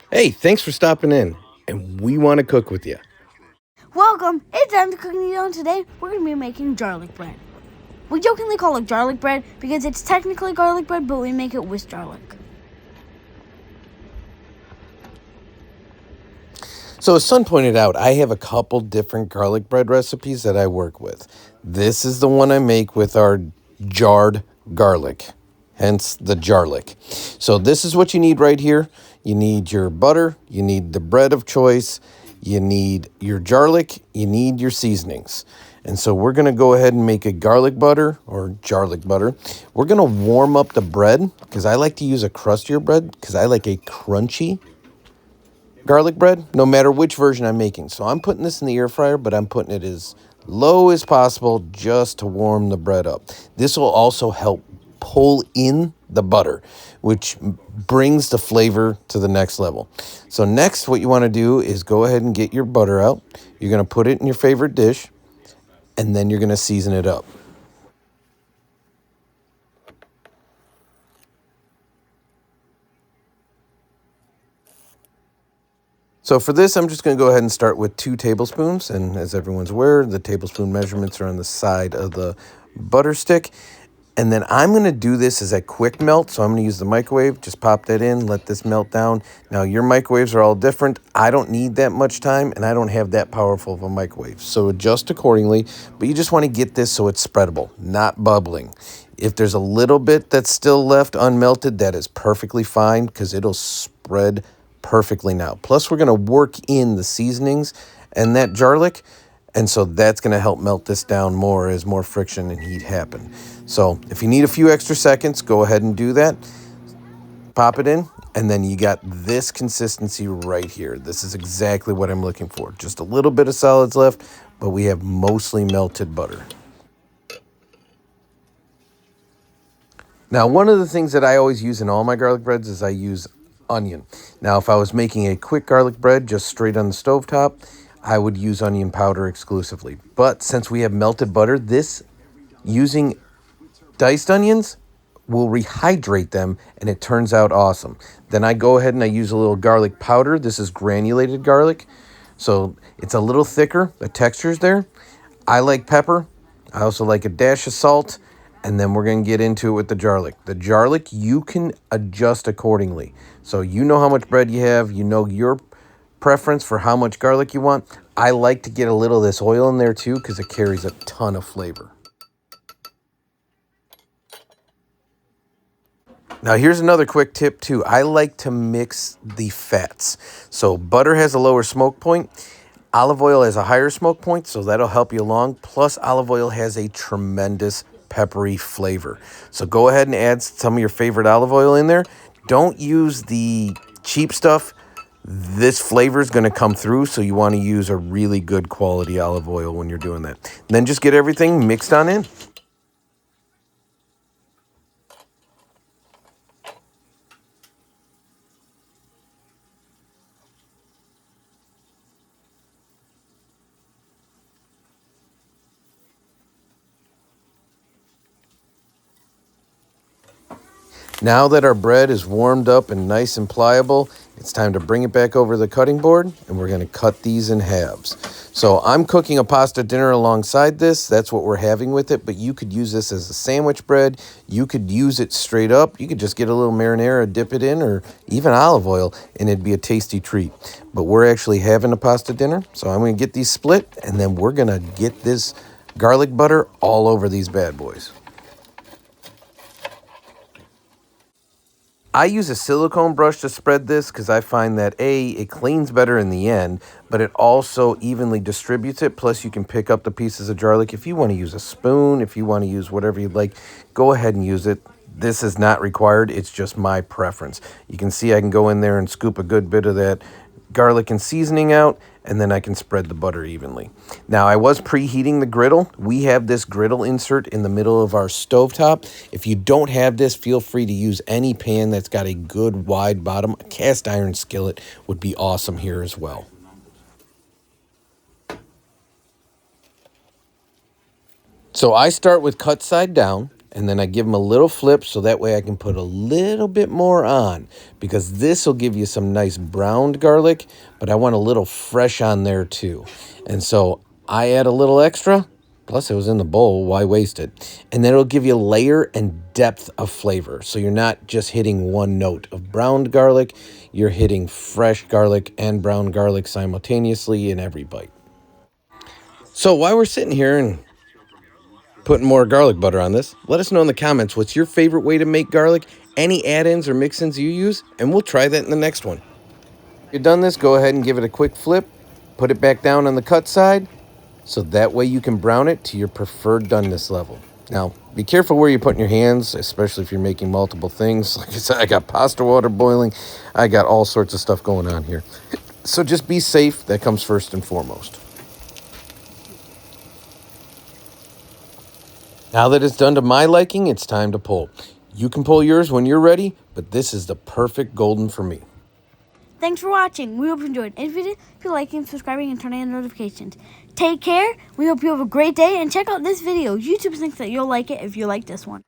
Hey, thanks for stopping in, and we want to cook with you. Welcome! It's time to cooking on. Today we're going to be making garlic bread. We jokingly call it garlic bread because it's technically garlic bread, but we make it with garlic. So, as Son pointed out, I have a couple different garlic bread recipes that I work with. This is the one I make with our jarred garlic, hence the Jarlic. So, this is what you need right here. You need your butter, you need the bread of choice, you need your garlic, you need your seasonings. And so we're going to go ahead and make a garlic butter or Jarlic butter. We're going to warm up the bread because I like to use a crustier bread because I like a crunchy garlic bread, no matter which version I'm making. So I'm putting this in the air fryer, but I'm putting it as low as possible just to warm the bread up. This will also help pull in the butter, which brings the flavor to the next level. So next, what you want to do is go ahead and get your butter out. You're going to put it in your favorite dish, and then you're going to season it up. So for this, I'm just going to go ahead and start with 2 tablespoons. And as everyone's aware, the tablespoon measurements are on the side of the butter stick. And then I'm going to do this as a quick melt. So I'm going to use the microwave. Just pop that in, let this melt down. Now, your microwaves are all different. I don't need that much time, and I don't have that powerful of a microwave. So adjust accordingly. But you just want to get this so it's spreadable, not bubbling. If there's a little bit that's still left unmelted, that is perfectly fine because it'll spread perfectly now. Plus, we're going to work in the seasonings and that garlic, and so that's going to help melt this down more as more friction and heat happen. So if you need a few extra seconds, go ahead and do that. Pop it in, and then you got this consistency right here. This is exactly what I'm looking for. Just a little bit of solids left, but we have mostly melted butter. Now, one of the things that I always use in all my garlic breads is I use onion. Now, if I was making a quick garlic bread just straight on the stovetop, I would use onion powder exclusively. But since we have melted butter, this using diced onions will rehydrate them, and it turns out awesome. Then I go ahead and I use a little garlic powder. This is granulated garlic, so it's a little thicker. The texture's there. I like pepper. I also like a dash of salt, and then we're going to get into it with the garlic. The garlic, you can adjust accordingly. So you know how much bread you have. You know your preference for how much garlic you want. I like to get a little of this oil in there too because it carries a ton of flavor. Now, here's another quick tip, too. I like to mix the fats. So butter has a lower smoke point. Olive oil has a higher smoke point, so that'll help you along. Plus, olive oil has a tremendous peppery flavor. So go ahead and add some of your favorite olive oil in there. Don't use the cheap stuff. This flavor is going to come through, so you want to use a really good quality olive oil when you're doing that. And then just get everything mixed on in. Now that our bread is warmed up and nice and pliable, it's time to bring it back over the cutting board, and we're going to cut these in halves. So I'm cooking a pasta dinner alongside this. That's what we're having with it, but you could use this as a sandwich bread. You could use it straight up. You could just get a little marinara, dip it in, or even olive oil, and it'd be a tasty treat. But we're actually having a pasta dinner, so I'm going to get these split, and then we're going to get this garlic butter all over these bad boys. I use a silicone brush to spread this because I find that A, it cleans better in the end, but it also evenly distributes it. Plus, you can pick up the pieces of garlic. If you want to use a spoon, if you want to use whatever you'd like, go ahead and use it. This is not required. It's just my preference. You can see I can go in there and scoop a good bit of that garlic and seasoning out, and then I can spread the butter evenly. Now, I was preheating the griddle. We have this griddle insert in the middle of our stovetop. If you don't have this, feel free to use any pan that's got a good wide bottom. A cast iron skillet would be awesome here as well. So I start with cut side down, and then I give them a little flip so that way I can put a little bit more on, because this will give you some nice browned garlic, but I want a little fresh on there too. And so I add a little extra, plus it was in the bowl, why waste it? And then it'll give you layer and depth of flavor. So you're not just hitting one note of browned garlic, you're hitting fresh garlic and brown garlic simultaneously in every bite. So while we're sitting here and putting more garlic butter on this, let us know in the comments what's your favorite way to make garlic, any add-ins or mix-ins you use, and we'll try that in the next one. If you've done this, go ahead and give it a quick flip, put it back down on the cut side, so that way you can brown it to your preferred doneness level. Now, be careful where you're putting your hands, especially if you're making multiple things. Like I said, I got pasta water boiling, I got all sorts of stuff going on here. So just be safe, that comes first and foremost. Now that it's done to my liking, it's time to pull. You can pull yours when you're ready, but this is the perfect golden for me. Thanks for watching. We hope you enjoyed. And if you did, feel liking, subscribing, and turning on notifications. Take care. We hope you have a great day. And check out this video. YouTube thinks that you'll like it if you like this one.